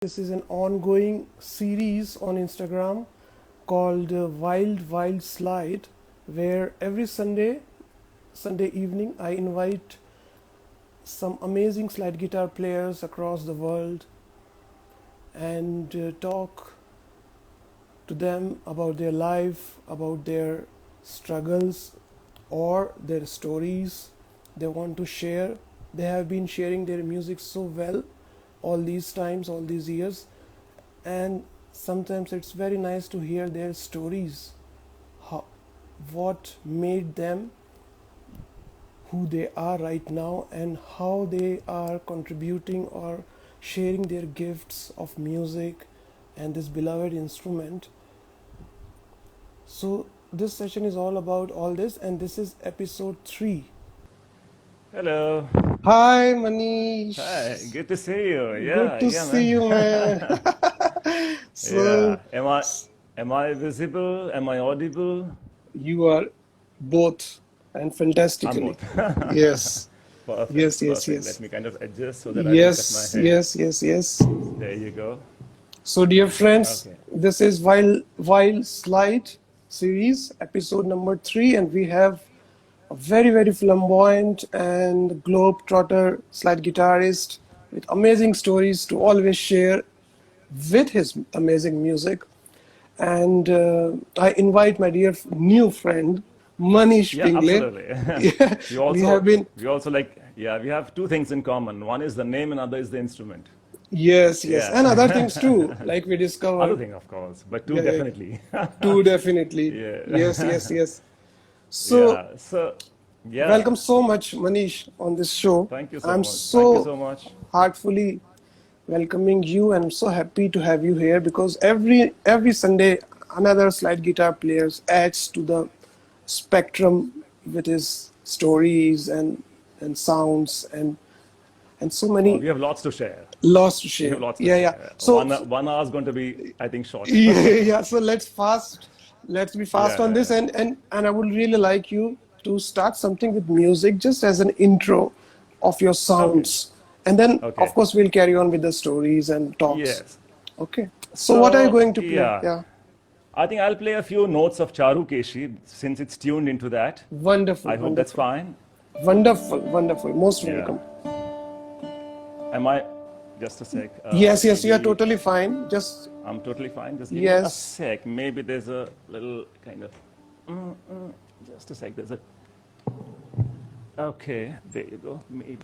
This is an ongoing series on Instagram called Wild Wild Slide, where every Sunday evening, I invite some amazing slide guitar players across the world and talk to them about their life, about their struggles, or their stories they want to share. They have been sharing their music so well all these times, all these years, and sometimes it's very nice to hear their stories, how, what made them who they are right now, and how they are contributing or sharing their gifts of music and this beloved instrument. So this session is all about all this, and this is episode 3. Hello. Hi Hi. Manish, Good to see you. good Yeah, to yeah, see you, man. man. So Yeah. Am I visible? Am I audible? you are both and I'm fantastically. both. Yes, yes, Perfect. yes, Perfect. Let yes, me kind of adjust so that I don't cut my yes, hair. yes, yes, yes. There you go. So, dear friends, Okay. this is Wild Slide series, episode number 3, and we have a very flamboyant and globe-trotter slide guitarist with amazing stories to always share with his amazing music. And I invite my dear new friend Manish Yeah, Pingle. absolutely. Yeah, we we have also been, we also like yeah, we have two things in common. One is the name and other is the instrument. yes, yes, and other things Yeah. too, like we Other discovered. thing, of course, but two Yeah, yeah, definitely. two definitely. Yes, Yeah. yes, yes. So, Yeah. So, yeah. welcome so much, Manish, on this show. Thank you so I'm much. Thank you so so much. heartfully welcoming you, and I'm so happy to have you here because every Sunday another slide guitar player adds to the spectrum with his stories and sounds and so Oh, many we have lots to share. lots to We have share. lots to Yeah, yeah. share. So, One hour is going to be, I think, short. yeah, yeah. So let's be Yeah, fast on this, yeah, and I would really like you to start something with music just as an intro of your yeah. Okay, sounds, and then of okay. course we'll carry on with the stories and talks. Yes. Okay, so what are you So, going to play? yeah, Yeah, I think I'll play a few notes of Charu Keshi since it's tuned into that. wonderful, I hope that's wonderful, fine. wonderful, most Yeah. welcome. Am I, just a sec, Yes, yes, you are maybe totally fine. Just I'm totally fine. Just give me a yes. sec. Maybe there's a little kind of, just a sec. Okay, there you go. Maybe.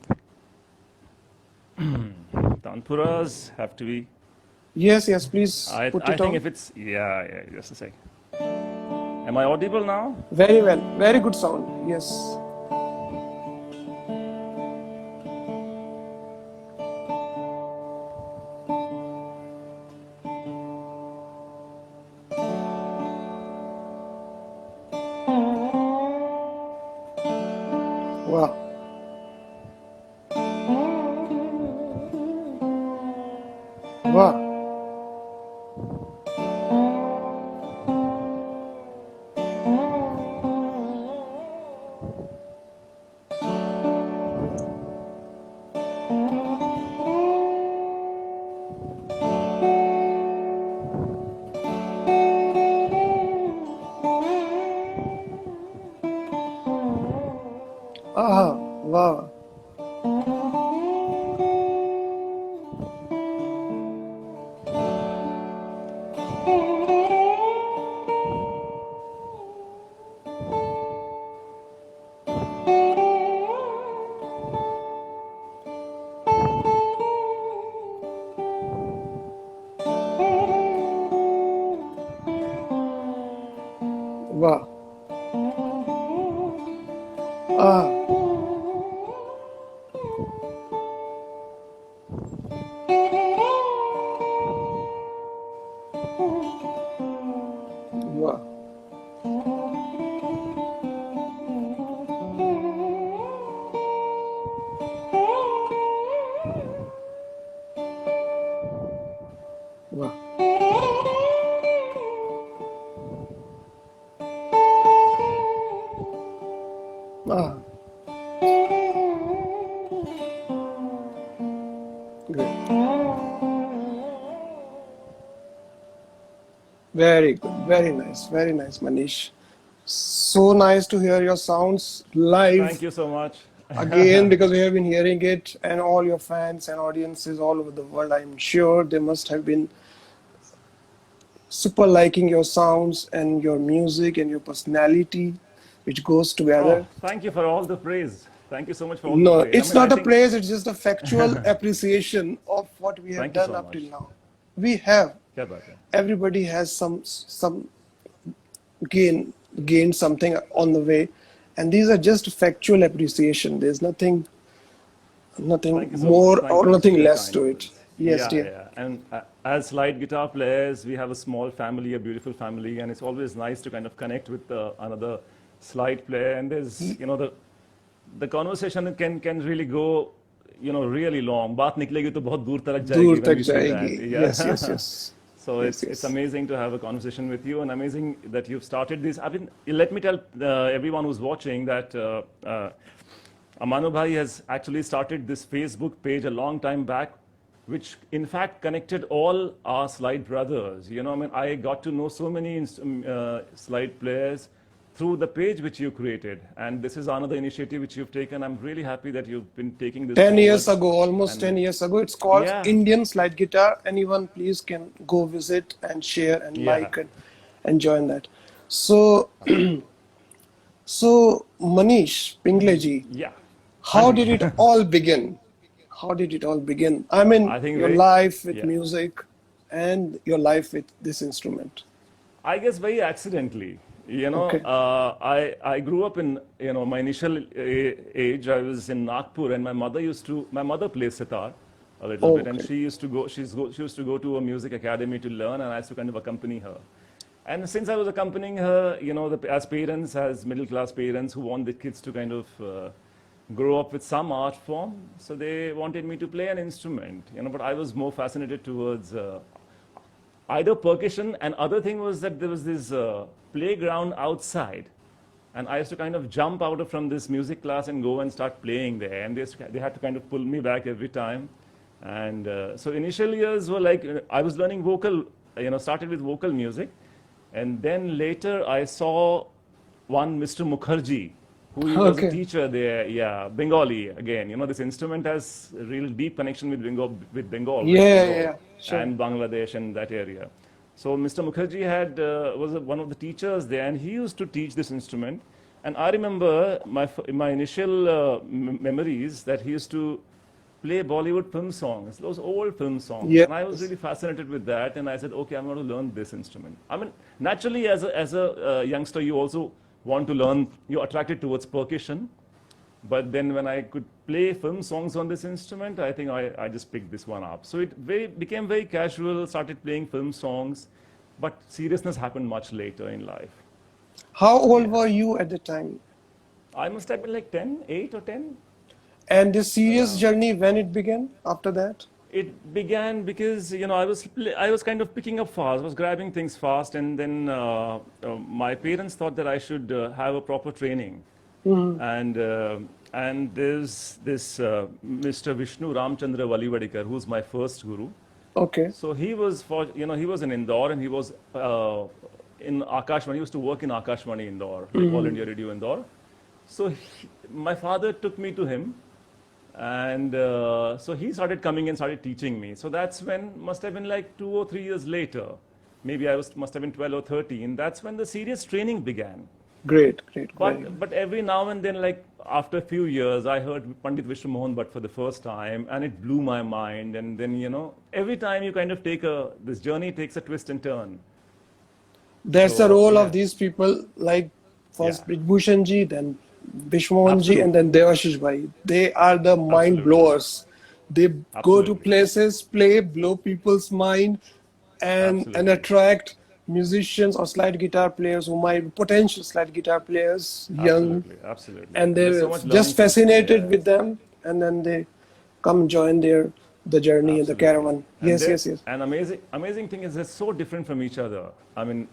Tanpuras have to be. Yes, yes, please put I it think on. if it's yeah, just a sec. Am I audible now? Very well, very good sound. Yes. Wow. Wow. Ah, wow. Wow. Ah, wow. Wow. Ah, great. Very good. Very nice, Manish. So nice to hear your sounds Thank live you so much. again because we have been hearing it, and all your fans and audiences all over the world. I'm sure they must have been super liking your sounds and your music and your personality, which goes Oh, together. thank you for all the praise. Thank you so much for all the No, praise. I it's mean, I not a think, praise, it's just a factual appreciation of what we have thank you done so up till much. now. We have, Kya baat hai? everybody has some gained something on the way, and these are just factual appreciation. There's nothing Thank you so much. more Thank or you. It's nothing very less kind to of it. this. Yes, Yeah, dear. yeah. And as slide guitar players, we have a small family, a beautiful family, and it's always nice to kind of connect with another slide player. And there's, the conversation can really go, really long. बात निकलेगी तो बहुत दूर तक दूर जाएगी when तक we say जाएगी. that. Yes, yes, Yeah. yes. So Yes, it's yes. amazing to have a conversation with you, and amazing that you've started this. I mean, let me tell everyone who's watching that Amano Bhai has actually started this Facebook page a long time back, which in fact connected all our slide brothers. I mean, I got to know so many slide players through the page which you created, and this is another initiative which you've taken. I'm really happy that you've been taking this 10 forward. years ago, almost 10 And years ago, it's called yeah, Indian Slide Guitar. Anyone, please can go visit and share and yeah, like and join that. So, so Manish Pingle ji, yeah. how Haji. did it all begin? How did it all begin? I mean, I think your very, life with yeah. music and your life with this instrument. I guess very accidentally. Okay. I grew up in, my initial age, I was in Nagpur, and my mother plays sitar a little bit, and Okay. she used to go to a music academy to learn, and I used to kind of accompany her. And since I was accompanying her, as parents, as middle class parents who want the kids to kind of grow up with some art form, so they wanted me to play an instrument, but I was more fascinated towards either percussion, and other thing was that there was this playground outside, and I used to kind of jump out of from this music class and go and start playing there, and they had to kind of pull me back every time. And so initial years were like, I was learning vocal, started with vocal music, and then later I saw one Mr. Mukherjee, who he was a Okay. teacher there, yeah, Bengali again. This instrument has a real deep connection with Bengal, Yeah, West yeah, Bengal, yeah. Sure. and Bangladesh and that area. So Mr. Mukherjee was one of the teachers there, and he used to teach this instrument. And I remember my initial memories that he used to play Bollywood film songs, those old film songs. Yes. And I was really fascinated with that, and I said, okay, I'm going to learn this instrument. I mean, naturally, as a youngster, you also want to learn, you're attracted towards percussion. But then when I could play film songs on this instrument, I think I just picked this one up. So it became very casual, started playing film songs, but seriousness happened much later in life. How old Yeah. were you at the time? I must have been like 10, 8 or 10. And this serious Around. journey, when it began after that? It began because I was kind of picking up fast. I was grabbing things fast, and then my parents thought that I should have a proper training. And there's this Mr. Vishnu Ramchandra Valivadikar, who's my first guru. Okay. So he was he was in Indore, and he was in Akashvani. He used to work in Akashvani Indore, like All India Radio Indore. So my father took me to him, and so he started coming and started teaching me. So that's when, must have been like 2 or 3 years later, maybe must have been 12 or 13. That's when the serious training began. Great, great. Very good. But every now and then, like after a few years, I heard Pandit Vishnu Mohan Bhatt for the first time, and it blew my mind. And then every time you kind of this journey takes a twist and turn. That's the So role yeah, of these people, like first yeah, Brijbhushan ji, then Vishmohan ji, and absolutely, then Devashish bhai. They are the mind absolutely, blowers. They go to absolutely, places, play, blow people's mind, and absolutely, attract musicians or slide guitar players who might be potential slide guitar players, young, absolutely, absolutely. and And there's they're so much learning just from, fascinated yeah, with them, and then they come join the journey and the absolutely. caravan. And Yes, yes, yes. an amazing thing is they're so different from each other. I mean,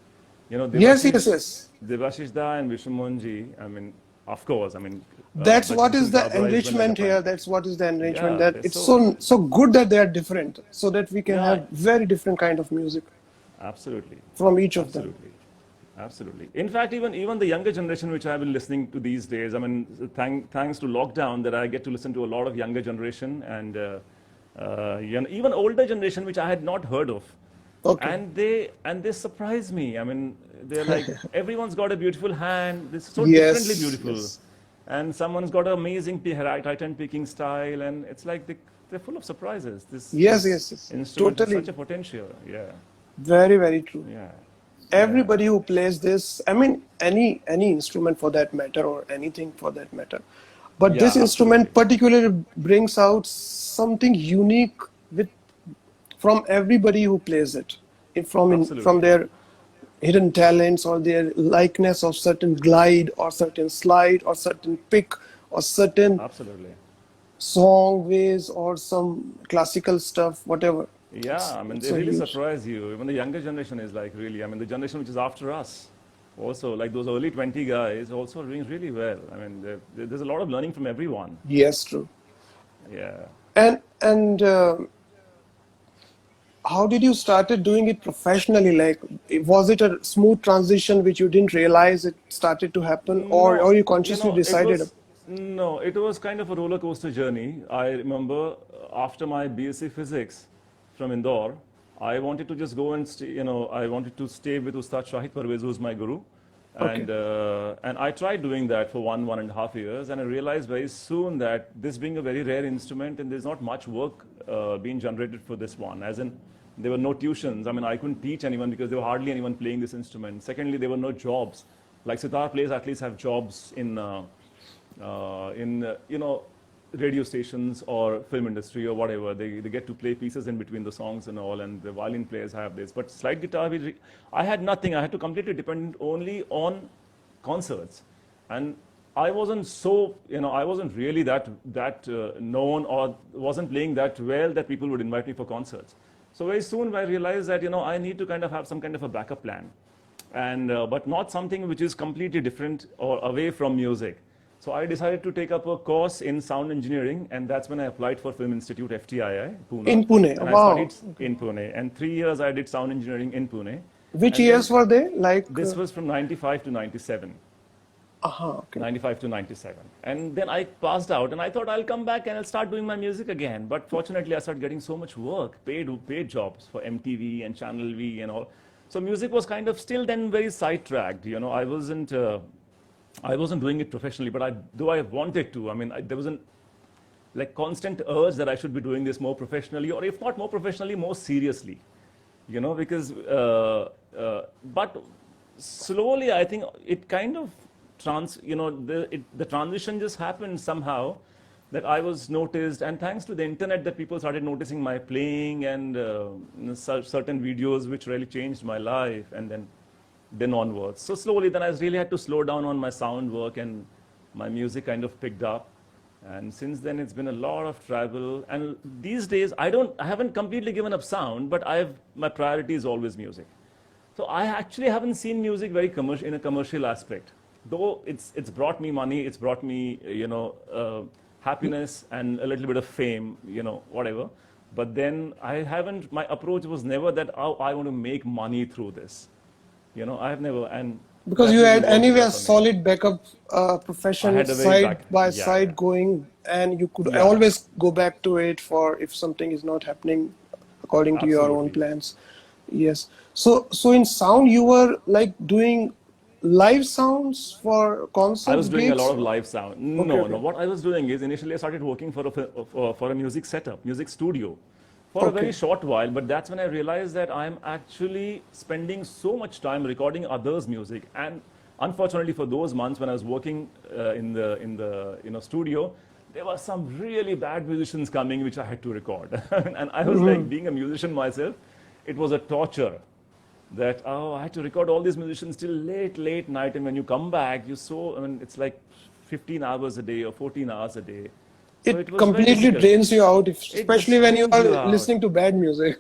Yes, yes, yes. Devashish Da and Vishnu Mohanji, I mean, of course, I mean, That's Bhajan what is Singh the Kabra is one like a enrichment here. friend. That's what is the enrichment. Yeah, That they're it's so, so good that they are different, so that we can yeah, have very different kind of music. Absolutely. from each of them. Absolutely. Absolutely. In fact, even the younger generation, which I've been listening to these days, I mean, thanks to lockdown, that I get to listen to a lot of younger generation and even older generation, which I had not heard of. Okay. And they surprise me. I mean, they're like, everyone's got a beautiful hand. This is so Yes, differently beautiful. yes. And someone's got an amazing right hand picking style, and it's like they're full of surprises. Yes, This yes, yes. instrument has Totally. such a potential. Yeah, Very, very true. yeah, yeah. Everybody who plays this, I mean, any instrument for that matter, or anything for that matter, but Yeah, this absolutely. instrument particularly brings out something unique with from everybody who plays it, from Absolutely. their hidden talents or their likeness of certain glide or certain slide or certain pick or certain Absolutely. song ways or some classical stuff, whatever. Yeah, I mean, It's they a really huge. surprise you. Even the younger generation is like really, I mean, the generation which is after us, also, like those early 20 guys, also are doing really well. I mean, there's a lot of learning from everyone. Yes, true. Yeah. And how did you started doing it professionally? Like, was it a smooth transition which you didn't realize it started to happen, No, or you you consciously know, decided? it was kind of a roller coaster journey. I remember after my BSc physics from Indore, I wanted to just go and stay, I wanted to stay with Ustad Shahid Parvez, who's my guru. Okay, And I tried doing that for 1.5 years, and I realized very soon that this being a very rare instrument, and there's not much work being generated for this one. As in, there were no tuitions. I mean, I couldn't teach anyone because there were hardly anyone playing this instrument. Secondly, there were no jobs. Like sitar players at least have jobs in radio stations or film industry or whatever. They get to play pieces in between the songs and all, and the violin players have this. But slide guitar, I had nothing. I had to completely depend only on concerts. And I wasn't so, I wasn't really that known, or wasn't playing that well that people would invite me for concerts. So very soon I realized that, I need to kind of have some kind of a backup plan, and but not something which is completely different or away from music. So I decided to take up a course in sound engineering, and that's when I applied for Film Institute FTII, Pune, in Pune. and I Wow. studied in Pune. And 3 years I did sound engineering in Pune, Which and then years were they? Like, this was from 95 to 97. okay. 95 to 97. And then I passed out, and I thought I'll come back and I'll start doing my music again. But fortunately, I started getting so much work, paid jobs for MTV and Channel V and all. So music was kind of still then very sidetracked. I wasn't doing it professionally, but though I wanted to. I mean, there wasn't like constant urge that I should be doing this more professionally, or if not more professionally, more seriously. Because but slowly, I think it kind of the transition just happened somehow, that I was noticed, and thanks to the internet, that people started noticing my playing, and certain videos which really changed my life, and then onwards. So slowly, then I really had to slow down on my sound work, and my music kind of picked up. And since then, it's been a lot of travel. And these days, I haven't completely given up sound, but my priority is always music. So I actually haven't seen music very in a commercial aspect. Though it's brought me money, it's brought me, happiness and a little bit of fame, whatever. But then my approach was never that, oh, I want to make money through this. I have never, and Because that you really had worked anyway well a for me. solid backup I profession had a very side back, by yeah, yeah, side going, and you could yeah, always go back to it for if something is not happening according to your own absolutely. plans. Yes. So in sound, you were like doing live sounds for I concerts, was doing a lot gigs. of live sound. Okay, No, no. okay, What I was doing is initially I started working for a music setup, music studio, for a very okay, short while. But that's when I realized that I'm actually spending so much time recording others' music. And unfortunately, for those months when I was working in the studio, there were some really bad musicians coming, which I had to record. And I was like, being a musician myself, it was a torture, that, oh, I had to record all these musicians till late night, and when you come back, I mean, it's like 15 hours a day or 14 hours a day. So it it was very completely difficult. drains you out, It especially just when you drains are you out. listening to bad music.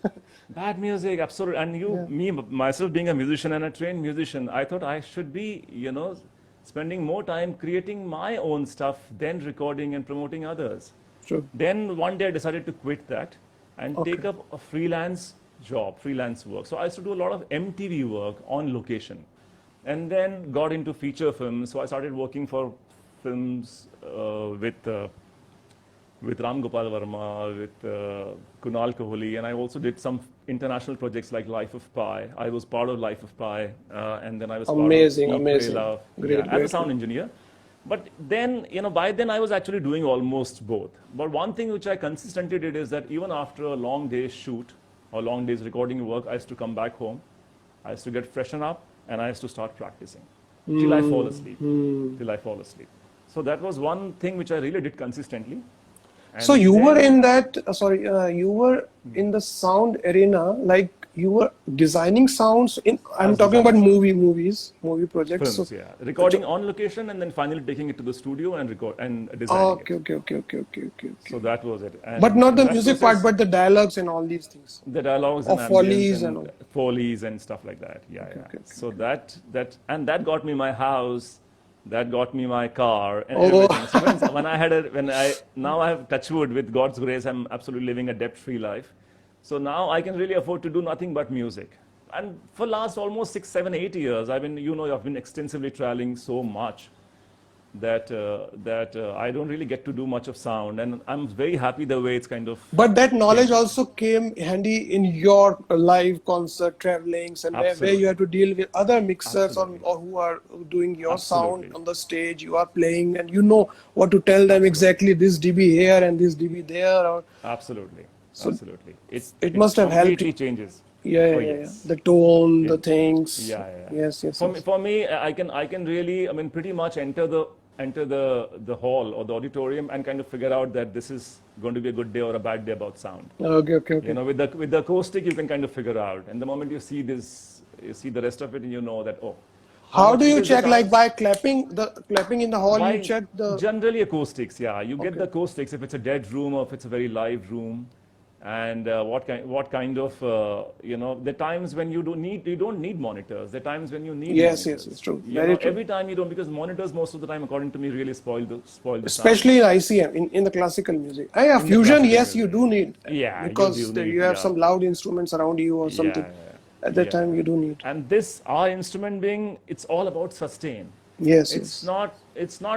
Bad music, absolutely. And Yeah, myself being a musician and a trained musician, I thought I should be, spending more time creating my own stuff than recording and promoting others. true. Then one day I decided to quit that and Okay, take up a freelance job, freelance work. So I used to do a lot of MTV work on location, and then got into feature films. So I started working for films with Ram Gopal Verma, with Kunal Kohli, and I also did some international projects like Life of Pi. I was part of Life of Pi, and then I was Amazing, part of amazing. Umbrella, Great, as a great. sound engineer. But then, by then I was actually doing almost both. But one thing which I consistently did is that even after a long day's shoot or long day's recording work, I used to come back home, I used to get freshen up, and I used to start practicing till I fall asleep. Till I fall asleep. So that was one thing which I really did consistently. So you were in that, you were in the sound arena, like you were designing sounds in, I'm talking about movie projects. Films, yeah. Recording on location and then finally taking it to the studio and record and designing okay. So that was it. And But not the music part, but the dialogues and all these things. The dialogues and follies and follies and stuff like that. So that got me my house. That got me my car and everything. So now I have touch wood with God's grace, I'm absolutely living a debt-free life. So now I can really afford to do nothing but music. And for last almost 6, 7, 8 years, I've been extensively traveling so much that I don't really get to do much of sound, and I'm very happy the way it's kind of. But that knowledge also came handy in your live concert travelings and where you have to deal with other mixers or who are doing your sound on the stage. You are playing and you know what to tell them exactly. This dB here and this dB there. Or absolutely. It must have helped. Completely changes. Yeah. The tone, the things. Yes. For me, I can really, pretty much enter the hall or the auditorium and kind of figure out that this is going to be a good day or a bad day about sound. Okay. With the acoustic, you can kind of figure out. And the moment you see the rest of it, and you know that, how do you check? Like by clapping in the hall, you check the. Generally acoustics, yeah. You get the acoustics if it's a dead room or if it's a very live room. And what kind of the times when you don't need monitors. The times when you need yes, monitors. It's true. Very true. Every time you don't, because monitors most of the time, according to me, really spoil the especially sound. in ICM, in the classical music. Fusion, yes, you do need. Yeah, because you have some loud instruments around you or something. At that time, you do need. And our instrument being, it's all about sustain. Yes. It's not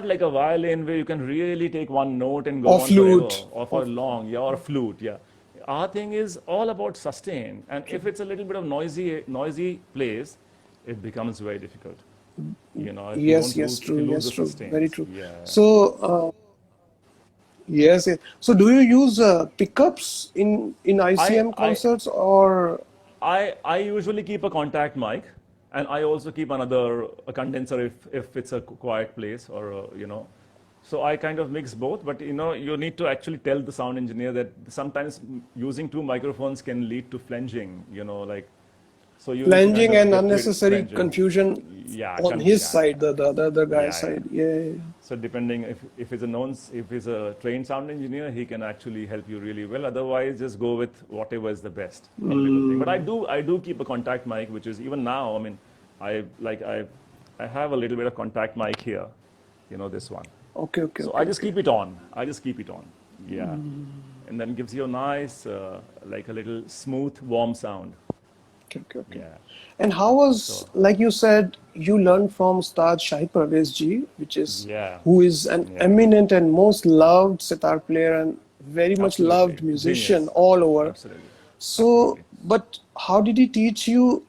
like a violin where you can really take one note and go on flute. forever, or for long, or flute, Our thing is all about sustain, and if it's a little bit of noisy place, it becomes very difficult. Yes, true. Very true. Yeah. So, yes. So, do you use pickups in ICM concerts or? I usually keep a contact mic, and I also keep a condenser if it's a quiet place or So I kind of mix both, but you need to actually tell the sound engineer that sometimes using two microphones can lead to flanging, so you flanging and unnecessary confusion on his side, the other guy's side. Yeah. So depending if it's a trained sound engineer, he can actually help you really well. Otherwise, just go with whatever is the best. But I do keep a contact mic, which is even now. I have a little bit of contact mic here, this one. Okay. So I just keep it on. Yeah. And then gives you a nice, like a little smooth, warm sound. Okay. Yeah. And how was, like you said, you learned from Ustad Shahid Parvez ji, which is who is an eminent and most loved sitar player and very much loved musician all over. Absolutely. So, but how did he teach you?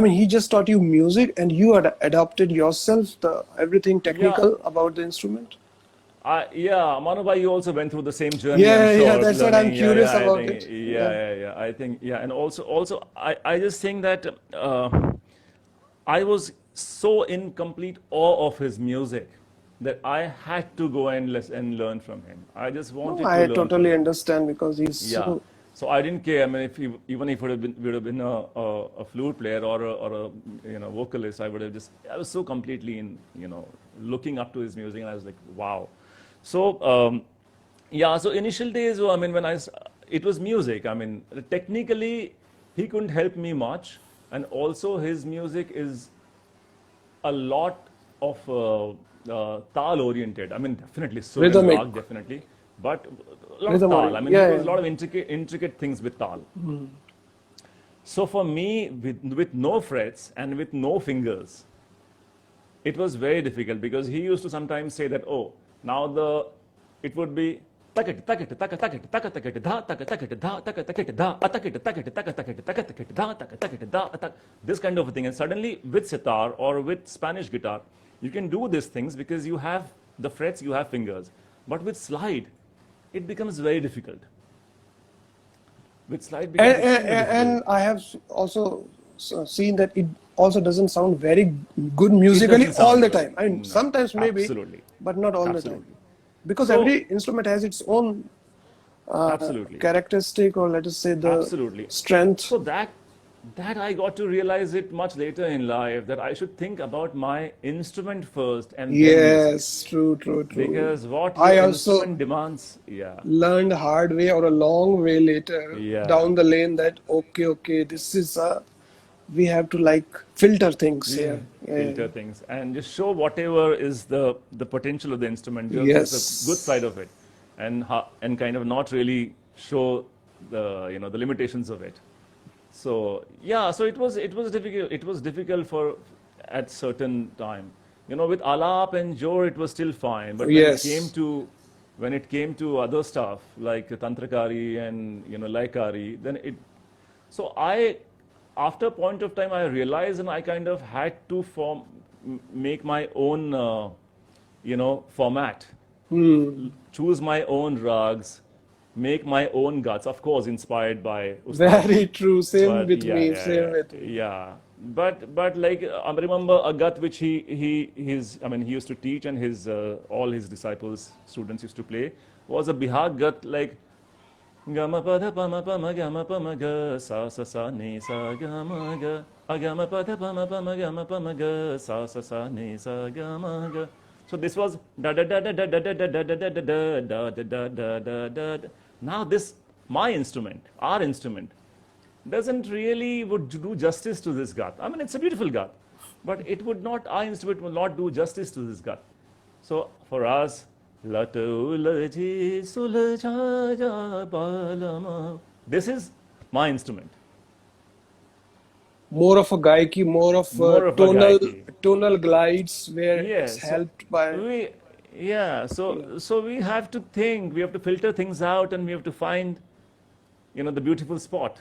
He just taught you music and you had adopted yourself everything technical about the instrument? Amano bhai, you also went through the same journey. That's what I'm curious about it. I think, and also I just think that I was so in complete awe of his music that I had to go and learn from him. I just wanted to learn. I totally understand because he's so... So I didn't care. Even if it would have been a flute player or a vocalist, I was so completely looking up to his music, and I was like, wow. So so initial days, it was music. Technically, he couldn't help me much, and also his music is a lot of tal oriented. Definitely so rhythmic, definitely, but a lot of tal. There was a lot of intricate things with tal. So for me, with no frets and with no fingers, it was very difficult because he used to sometimes say that, oh, now it would be this kind of a thing. And suddenly with sitar or with Spanish guitar, you can do these things because you have the frets, you have fingers. But with slide, it becomes very difficult. With slide And, becomes and, extremely difficult. and I have also seen that it also doesn't sound very good musically doesn't sound all the good. time. I mean, No, sometimes maybe, absolutely. but not all the Absolutely. time. Because So- every instrument has its own Absolutely. characteristic, or let us say the Absolutely. strength. So that I got to realize it much later in life, that I should think about my instrument first and then music. Yes, true. Because what I your also instrument demands, yeah, learned hard way or a long way later Yeah. down the lane that okay, this is we have to like filter things here. filter things and just show whatever is the potential of the instrument, just Yes. the good side of it, and kind of not really show the the limitations of it. So yeah, so it was difficult. It was difficult for at certain time. With Alap and Jor, it was still fine. But Yes. when it came to other stuff like Tantrakari and Laikari, then it. So after a point of time, I realized, and I kind of had to make my own, format, choose my own rags, make my own guts. Of course, inspired by Ustad. Very true. Same But with yeah, me. yeah, Same yeah, with me. yeah. But like I remember a gut which he used to teach, and his all his disciples, students used to play, was a Bihar gut like Gama pada pama pama gama pama ga sa sa sa ne sa gama ga agama pada pama pama gama pama ga sa sa sa ne sa gama ga. So this was da da da da da da da da da da da da da da da da da. Now this my instrument, our instrument, doesn't really would do justice to this gat. I mean, it's a beautiful gat, but it would not. Our instrument will not do justice to this gat. So for us, this is my instrument. More of a gaiki, more of More of a tonal gaiki. tonal glides where Yes. it's helped by. So we have to think, we have to filter things out, and we have to find, the beautiful spot.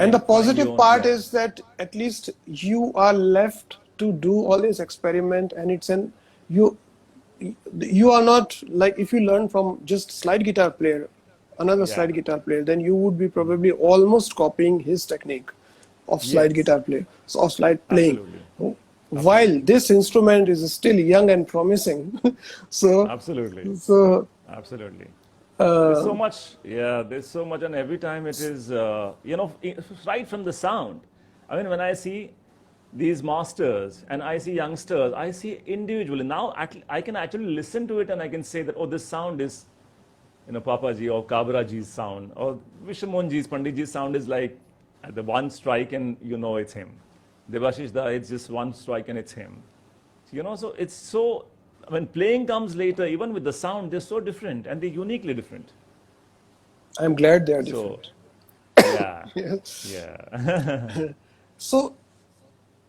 And the Find positive your own- part yeah. is that at least you are left to do all this experiment, and you are not like, if you learn from just slide guitar player, another Yeah. slide guitar player, then you would be probably almost copying his technique of slide Yes. guitar play, so of slide playing. Absolutely. While this instrument is still young and promising, so Absolutely. uh, There's so much, there's so much, and every time it is, right from the sound. I mean, when I see these masters and I see youngsters, I see individually. Now I can actually listen to it, and I can say that, oh, this sound is, Papaji or Kabraji's sound, or Vishamonji's, Panditji's sound is like the one strike and it's him. Devashish Da, it's just one strike and it's him. So it's so, when playing comes later, even with the sound, they're so different, and they're uniquely different. I'm glad they are So, different. yeah, Yes. yeah, So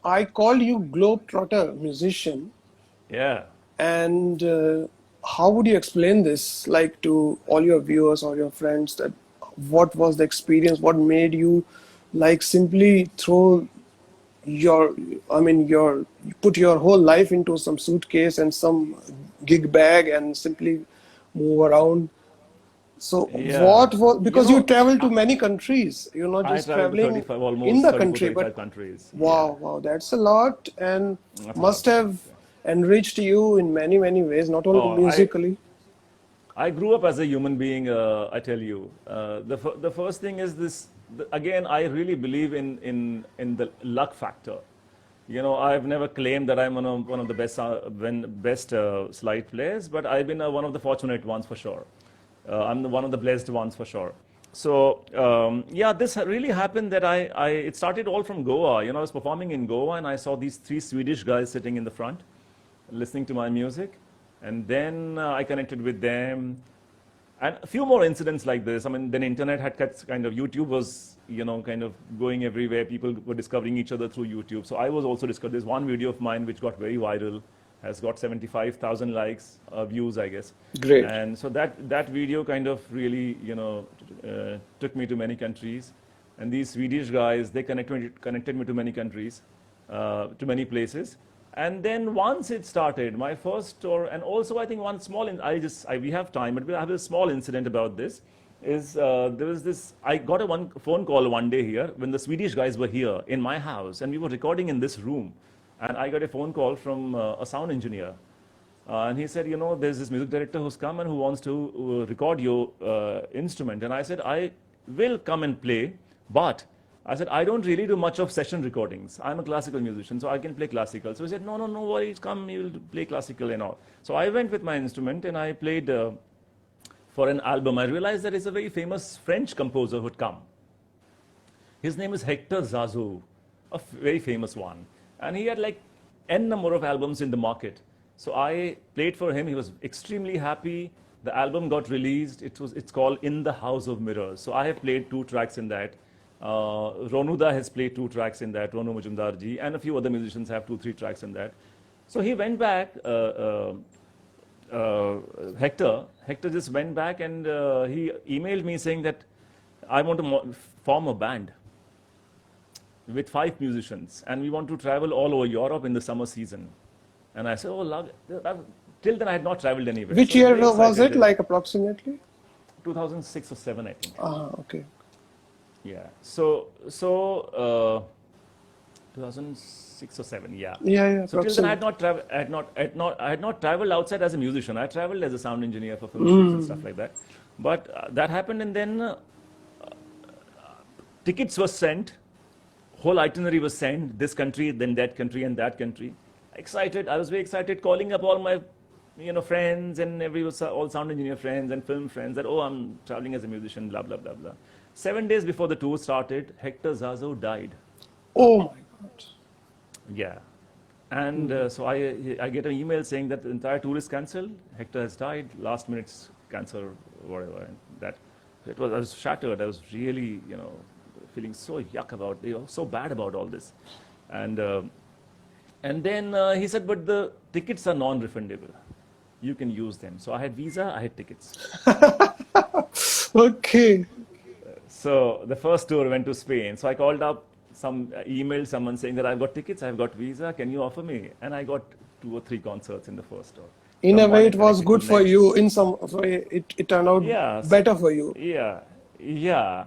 I called you globetrotter musician, yeah. and how would you explain this, like, to all your viewers or your friends, that what was the experience, what made you like simply throw you put your whole life into some suitcase and some gig bag and simply move around? So Yeah. what was, because you know, travel to many countries, you're not I just traveled to traveling 35, almost in the 34, country, 35 but countries. wow, that's a lot, and That's a must lot. have enriched you in many ways, not only Oh, musically. I grew up as a human being, I tell you. The first thing is this, again, I really believe in the luck factor. I've never claimed that I'm one of the best slide players, but I've been one of the fortunate ones for sure. I'm one of the blessed ones for sure. So this really happened that it started all from Goa. I was performing in Goa, and I saw these 3 Swedish guys sitting in the front, listening to my music. And then I connected with them. And a few more incidents like this. I mean, then internet had kind of, YouTube was, kind of going everywhere. People were discovering each other through YouTube. So I was also discovered. There's one video of mine which got very viral, has got 75,000 likes, views, I guess. Great. And so that video kind of really, took me to many countries. And these Swedish guys, they connected me to many countries, to many places. And then once it started, my first tour, and also I think one small, we have time, but I have a small incident about this, is there was this, I got a phone call one day here when the Swedish guys were here in my house, and we were recording in this room. And I got a phone call from a sound engineer. And he said, there's this music director who's come and who wants to record your instrument. And I said, I will come and play, but I said, I don't really do much of session recordings. I'm a classical musician, so I can play classical. So he said, no worries, come, you'll play classical and all. So I went with my instrument and I played for an album. I realized that it's a very famous French composer who'd come. His name is Hector Zazou, a very famous one. And he had like N number of albums in the market. So I played for him. He was extremely happy. The album got released. It's called In the House of Mirrors. So I have played 2 tracks in that. Ronuda has played 2 tracks in that, Ronu Majumdar ji, and a few other musicians have 2-3 tracks in that. So he went back, Hector just went back and he emailed me saying that I want to form a band with 5 musicians and we want to travel all over Europe in the summer season. And I said, till then I had not traveled anywhere. Which year was it, like approximately? 2006 or 7, I think. Okay. Yeah. So 2006 or 7. Yeah. Yeah. So till then I had not traveled outside as a musician. I traveled as a sound engineer for film shoots and stuff like that. But that happened, and then tickets were sent. Whole itinerary was sent. This country, then that country, and that country. Excited. I was very excited, calling up all my friends and all sound engineer friends and film friends that, I'm traveling as a musician, blah blah blah blah. 7 days before the tour started, Hector Zazou died. Oh my God. Yeah. And so I get an email saying that the entire tour is cancelled. Hector has died, last minute's cancer, whatever. And I was shattered. I was really, feeling so yuck about it, so bad about all this. And then he said, but the tickets are non-refundable. You can use them. So I had visa, I had tickets. Okay. So the first tour went to Spain. So I called up, emailed someone saying that I've got tickets, I've got visa, can you offer me? And I got 2 or 3 concerts in the first tour. In a way, it was good for you. In some way, it turned out better for you. Yeah.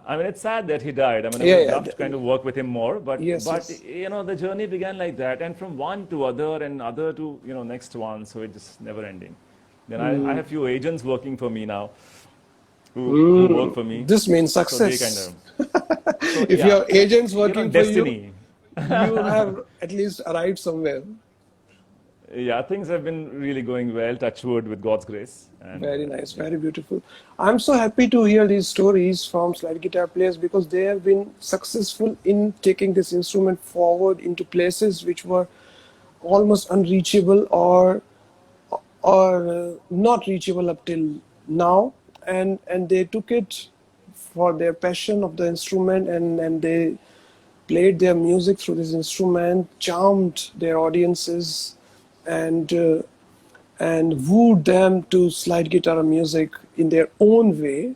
I mean, it's sad that he died. I mean, I would love to kind of work with him more, but the journey began like that, and from one to other and other to next one. So it just never ending. Then I have few agents working for me now. Who work for me. This means success. If your agent's working for destiny. you have at least arrived somewhere. Yeah, things have been really going well, touch wood, with God's grace. And very nice, very beautiful. I'm so happy to hear these stories from slide guitar players because they have been successful in taking this instrument forward into places which were almost unreachable or not reachable up till now. And they took it for their passion of the instrument and they played their music through this instrument, charmed their audiences and wooed them to slide guitar music in their own way.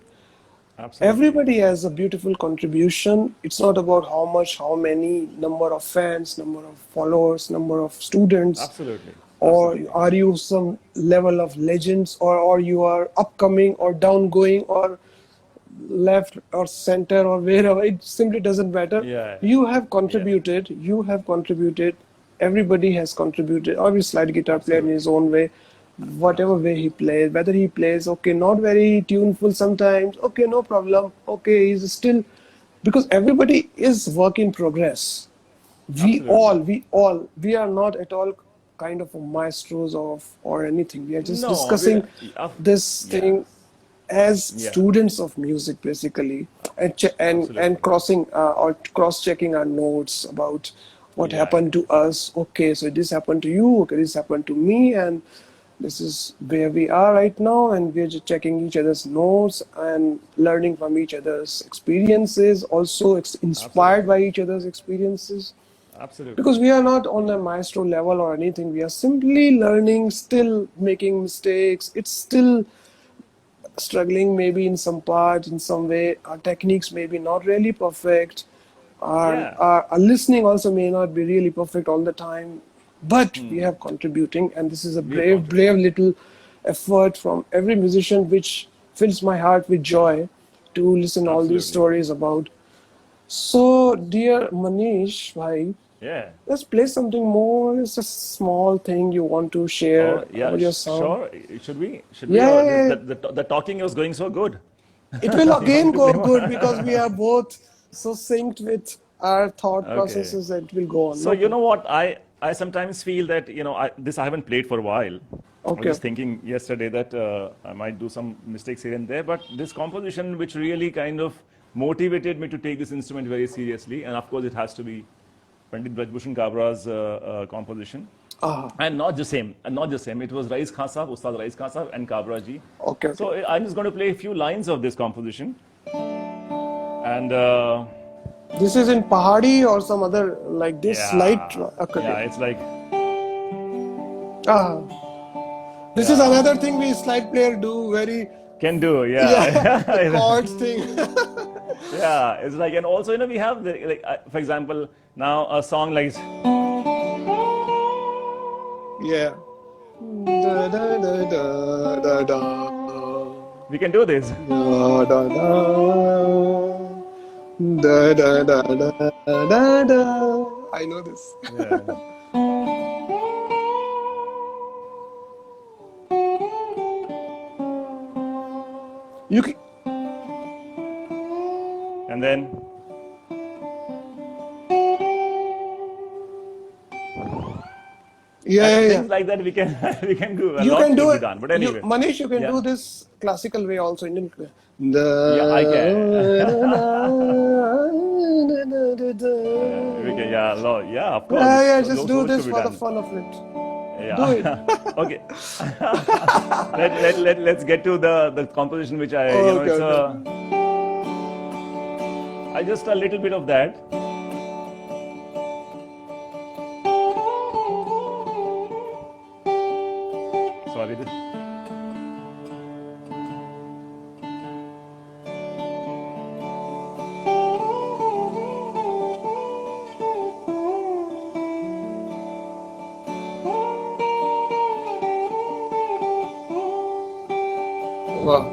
Absolutely. Everybody has a beautiful contribution. It's not about how much, how many, number of fans, number of followers, number of students. Absolutely. Or are you some level of legends, or you are upcoming or downgoing or left or center or wherever. It simply doesn't matter. Yeah. You have contributed. Yeah. You have contributed. Everybody has contributed. Every slide guitar player in his own way, whatever way he plays, whether he plays, okay, not very tuneful sometimes, okay, no problem, okay, he's still, because everybody is work in progress. We are not at all kind of maestros or anything. We are just discussing this thing as students of music, basically, and crossing or cross-checking our notes about what happened to us. Okay, so this happened to you. Okay, this happened to me, and This is where we are right now, and we're just checking each other's notes and learning from each other's experiences, also inspired Absolutely. by each other's experiences. Absolutely. Because we are not on a maestro level or anything, we are simply learning, still making mistakes. It's still struggling, maybe in some part, in some way. Our techniques may be not really perfect. Yeah. Our listening also may not be really perfect all the time, but we have contributing, and this is a We are brave contributing. little effort from every musician, which fills my heart with joy to listen all these Absolutely. stories about. So, dear Manish, bhai, Yeah. let's play something more. It's a small thing you want to Oh, share yeah, about your sound. sure. Should we? Should we? Yeah, Or yeah, yeah. the talking was going so good. It will You want again me to play go good more? because we are both so synced with our thought Okay. processes that it will go on. So No you problem. know what? I sometimes feel that this I haven't played for a while. I was Okay. just thinking yesterday that I might do some mistakes here and there, but this composition which really kind of motivated me to take this instrument very seriously, and of course it has to be Pandit Brajbhushan Kabra's composition. Ah, And not just same. It was Rais Khan Sahab, Ustad Rais Khan Sahab, and Kabra ji. okay, okay. So I'm just going to play a few lines of this composition, and This is in Pahadi or some other like this light. yeah, Okay, yeah, okay. it's like Ah, this is yeah, another thing we slide player do very, can do, yeah, the yeah, chords thing. yeah. It's like, and also we have the like, for example, now a song like Yeah. Da, da, da, da, da, da. we can do this. Da, da, da. Da, da, da, da, da, da. I know this. Yeah, You can, and then yeah, yeah, yeah. things like that we can we can do. A You lot can do can be it. done. But You, anyway, Manish, you can yeah, do this classical way also, Indian. yeah, I can. We can, Yeah, yeah, yeah, of course. yeah, just do So much to this be for the done. fun of it. Do it. Yeah. Okay. Let's get to the composition which Okay, it's okay. I just a little bit of that. Sorry. Wow.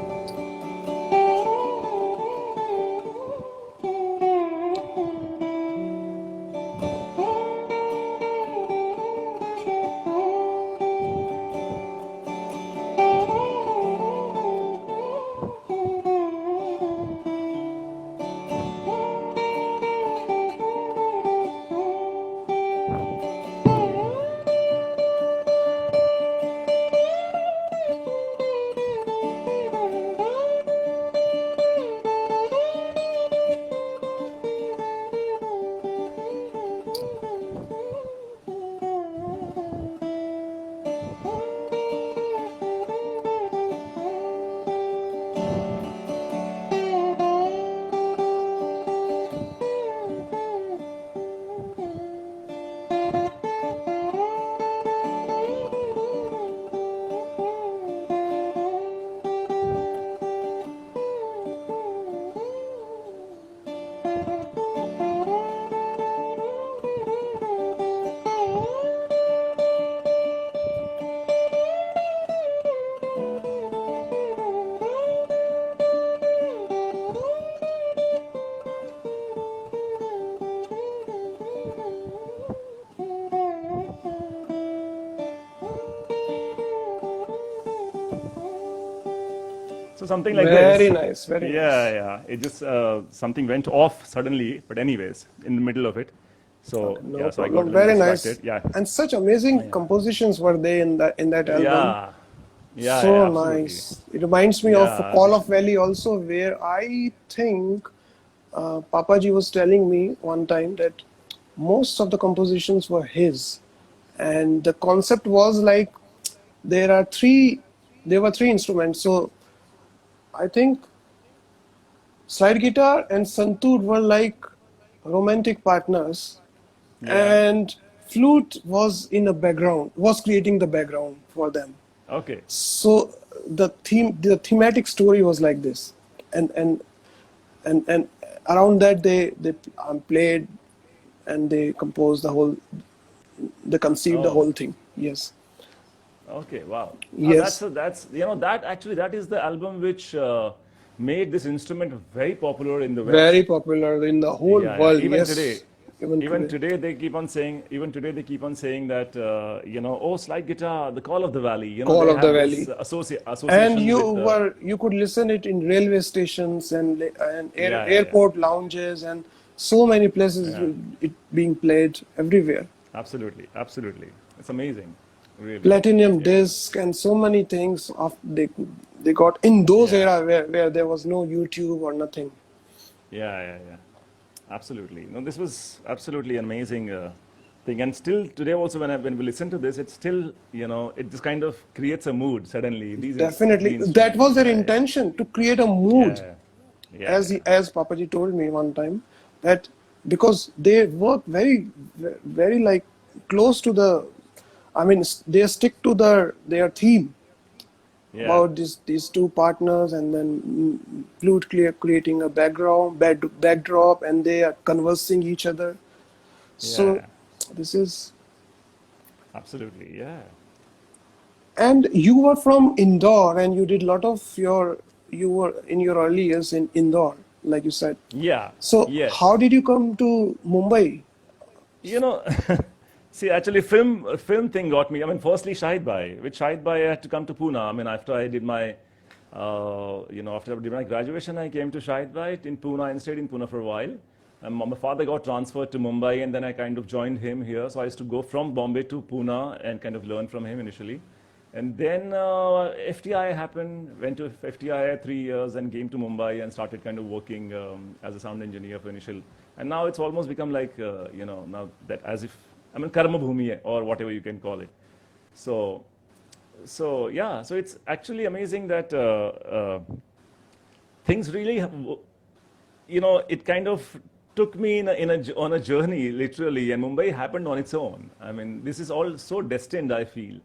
So something like Very this. nice, very Yeah, nice. yeah. It just something went off suddenly, but anyways, in the middle of it. So Okay, no yeah, so I got a problem. little Very nice. distracted. Yeah, And such amazing yeah, compositions were they in that album. yeah, yeah, So absolutely. nice. It reminds me of Yeah, Call of Valley also, where I think Papaji was telling me one time that most of the compositions were his, and the concept was like there were three instruments. So I think slide guitar and santoor were like romantic partners, Yeah. and flute was in a background, was creating the background for them. Okay. So the thematic story was like this, and around that they played, and they composed the whole, they conceived the Oh. whole thing. Yes, Okay, wow. yes, That's that actually that is the album which made this instrument very popular in the very West. popular in the whole Yeah, yeah. world. Yes, even Even today, today they keep on saying, that oh, slide guitar, the call of the valley. call They of the have this valley. And association with you could listen it in railway stations and yeah, yeah, yeah, airport lounges and so many places, yeah. it being played everywhere. Absolutely, absolutely. It's amazing, really. Platinum Yeah, disc and so many things of they got in those yeah, era where there was no YouTube or nothing. yeah, yeah, yeah. Absolutely. No, this was absolutely an amazing thing. And still today also when we listen to this, it's still, it just kind of creates a mood suddenly. Definitely, The that instrument. was their Yeah, yeah, intention, to create a mood. yeah, yeah, yeah. As Papaji told me one time, that because they work very like close to the, I mean, they stick to their theme Yeah, about these two partners, and then flute creating a backdrop, and they are conversing each other. So yeah, this is, absolutely. Yeah. and you were from Indore, and you did a lot of you were in your early years in Indore, like you said. Yeah, So how yes. did you come to Mumbai? You know, see, actually, film thing got me. I mean, firstly, Shahid Bhai. With Shahid Bhai, I had to come to Pune. I mean, after I did my, after I did my graduation, I came to Shahid Bhai in Pune and stayed in Pune for a while. And my father got transferred to Mumbai, and then I kind of joined him here. So I used to go from Bombay to Pune and kind of learn from him initially. And then FTI happened, went to FTI 3 years and came to Mumbai and started kind of working as a sound engineer for initial. And now it's almost become like, now that as if, I mean, Karma Bhumi or whatever you can call it. So, yeah, so it's actually amazing that things really, it kind of took me on a journey, literally, and Mumbai happened on its own. I mean, this is all so destined, I feel.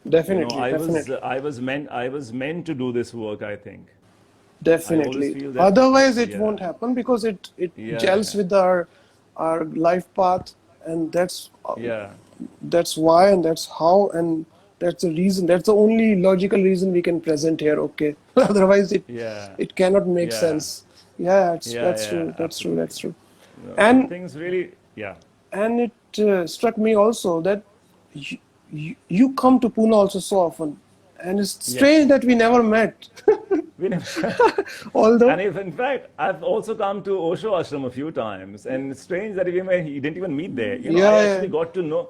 Definitely, definitely, I was meant to do this work, I think. I always definitely. feel that, Otherwise, it yeah, won't happen, because it gels yeah, with our life path, and yeah, that's why, and that's how, and that's the reason. That's the only logical reason we can present here. Okay, otherwise yeah, it cannot make yeah, sense. Yeah, yeah, that's yeah, true. That's true. That's absolutely. true. So And things really, yeah, it struck me also that you come to Pune also so often, and it's strange yes. that we never met. We never, Although, and if in fact, I've also come to Osho Ashram a few times, and it's strange that he didn't even meet there. I yeah, actually yeah. got to know.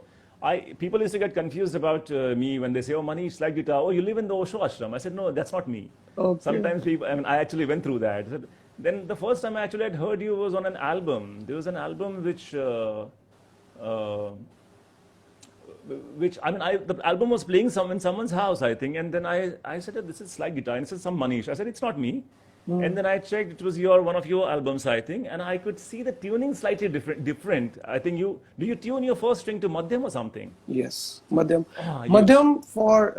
People used to get confused about me when they say, "Oh, Manish, slide guitar. Oh, you live in the Osho Ashram." I said, "No, that's not me." Okay. Sometimes people, I mean, I actually went through that. Then the first time I actually had heard you was on an album. There was an album uh, which I mean, the album was playing in someone's house, I think, and then I said, "Oh, this is slide guitar," and it said some Manish. I said, "It's not me." And then I checked; it was one of your albums, I think, and I could see the tuning slightly different. I think you tune your first string to madhyam or something? Yes, Madhyam. Ah, Madhyam,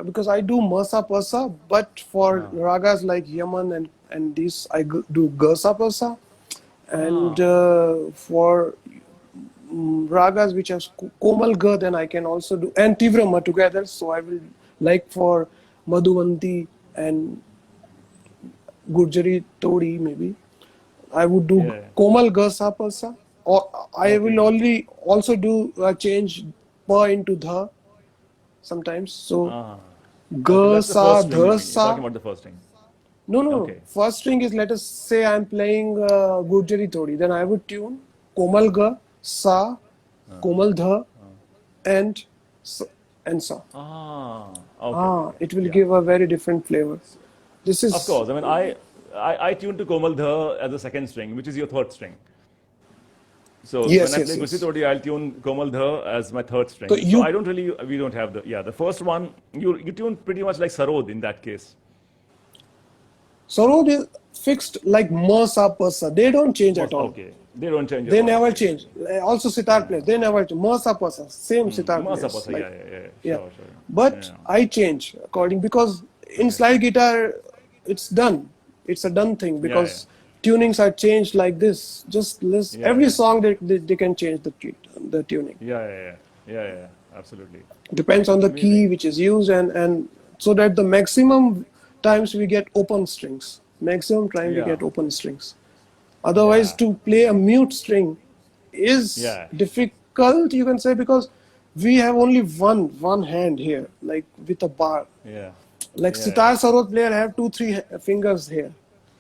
because I do Masa Pasa, but for ah, ragas like Yaman and these, I do Gasa Pasa. And ah, for ragas which have Komal Ga, then I can also do, and Tivrama together. So I will, like for Madhuvanti and Gurjari Todi, maybe I would do yeah, Komal Ga Sa Pasa. Or I will okay, only also do change Pa into Dha sometimes. So ah, okay. Ga That's the first Sa string, you Dha mean? You're talking Sa. about the first string. No, no, no. Okay. First string is, let us say I'm playing Gurjari Todi. Then I would tune Komal Ga, Sa, Komal Dha, and Sa. And Sa. Ah, okay, okay, It will yeah. give a very different flavor. This Of is, course. I mean, I tuned to Komal Dha as a second string, which is your third string. So Yes, when I yes, play yes. Gusitodi, I'll tune Komal Dha as my third So string. So you I don't really, we don't have the, the first one, you tune pretty much like Sarod in that case. Sarod is fixed like ma sa pa sa. They don't change at all. Okay, they don't change at They all. never Okay, change. Also sitar players, they never change. Ma sa pa sa. Same sitar Masa players. Pasa, Like yeah, yeah. sure, sure. But Yeah, I change according because in okay. slide guitar it's done. It's a done thing Yeah, because tunings are changed like this. Just list yeah, every yeah, song they can change the tuning. yeah, absolutely. Depends on the key Amazing. which is used and so that the maximum times we get open strings. Maximum time we Yeah, get open strings. Otherwise, yeah, to play a mute string is yeah, difficult, you can say, because we have only one hand here, like with a bar. yeah, Like yeah, sitar sarod player have 2 3 fingers here.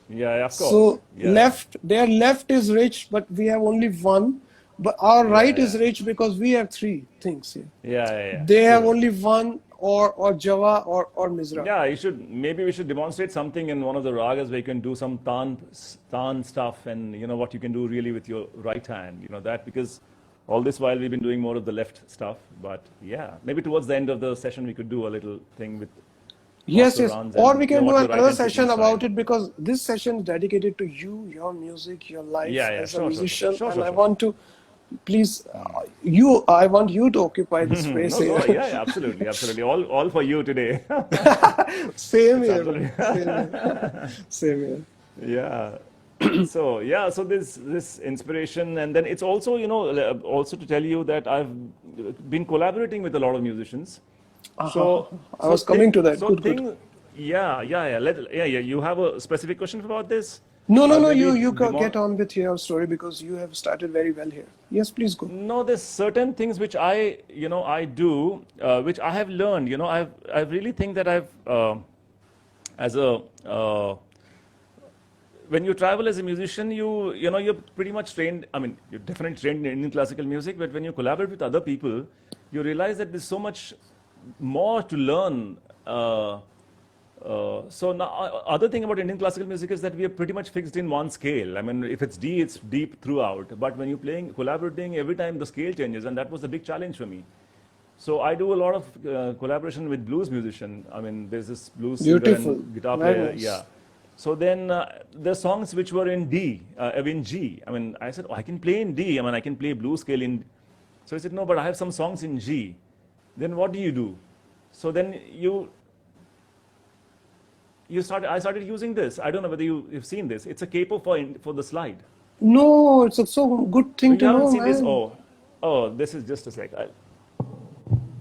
yeah, of course. So Yeah, their left is rich, but we have only one. But our right is yeah, rich because we have 3 things here. yeah, They have true. only one or Java or Mizra. Yeah, maybe we should demonstrate something in one of the ragas where you can do some tan stuff and what you can do really with your right hand, that because all this while we've been doing more of the left stuff, but yeah, maybe towards the end of the session we could do a little thing with Yes, master yes. runs Or and we can do what your right another hand picking session style. about it because this session is dedicated to you, your music, your life Yeah, as a sure, musician, and I sure. want to please I want you to occupy the space No, here. yeah, absolutely. All for you today. Same It's here, man. absolutely Same here. Same here. yeah. So this inspiration, and then it's also also to tell you that I've been collaborating with a lot of musicians. Uh-huh. So I was coming to that. Good, good. yeah. You have a specific question about this? No, no, I'll no. maybe You demo. get on with your story because you have started very well here. Yes, please go. No, there's certain things which I do, which I have learned. I really think that as a when you travel as a musician, you're pretty much trained. I mean, you're definitely trained in Indian classical music, but when you collaborate with other people, you realize that there's so much more to learn. So now, other thing about Indian classical music is that we are pretty much fixed in one scale. I mean, if it's D, it's deep throughout. But when you're collaborating, every time the scale changes, and that was the big challenge for me. So I do a lot of collaboration with blues musician. I mean, there's this blues singer Beautiful. and guitar Very player. nice. Yeah. So then the songs which were in D, in G. I mean, I said, oh, I can play in D. I mean, I can play blues scale in. So he said, no, but I have some songs in G. Then what do you do? So then I started using this. I don't know whether you've seen this. It's a capo for the slide. No, it's a so good So thing you to haven't know, seen this? man. Oh, this is just a sec.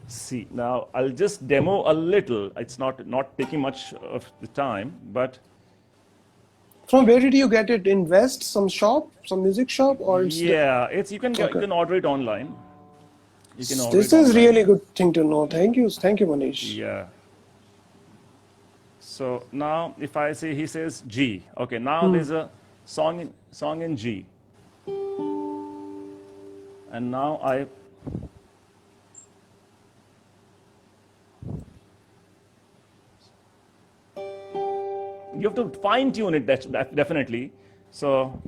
See, now I'll just demo a little. It's not taking much of the time, but From where did you get it? In West, some shop, some music shop, or it's yeah, you okay. can order it online. You can order This it is online. really good thing to know. Thank you, Manish. Yeah. So now if I say he says G, okay, now Hmm. there's a song in G. And now you have to fine tune it definitely. So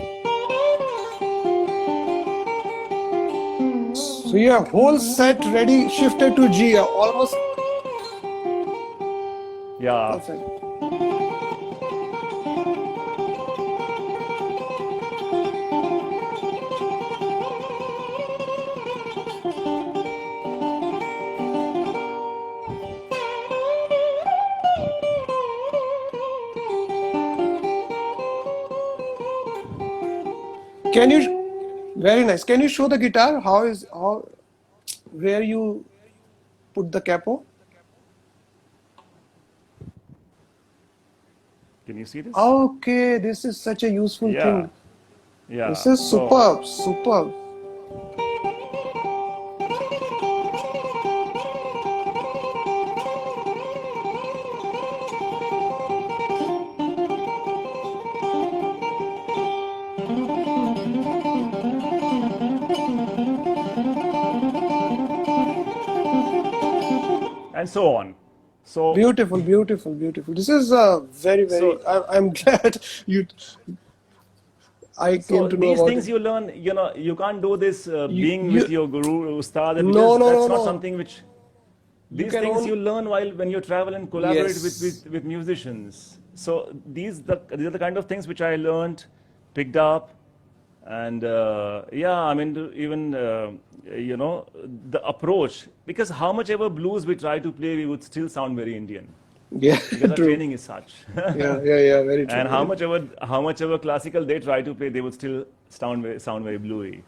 So your whole set ready shifted to G, almost yeah, perfect. Can you? Very nice. Can you show the guitar? How where you put the capo? can you see this? Okay, this is such a useful Yeah, thing. This yeah. is So superb, superb. and so on. So Beautiful, beautiful, beautiful. This is very, very. so I'm glad you. I came So to know these about it. things you learn, you can't do this being You with your guru, ustad, no because no that's no not no. something which, You these can things only you learn while when you travel and collaborate yes. with musicians. So these are the kind of things which I learned, picked up, and yeah, I mean, even, the approach, because how much ever blues we try to play, we would still sound very Indian, Yeah, because our true. training is such. Yeah. Very true. And Very true. how much ever classical they try to play, they would still sound very bluey.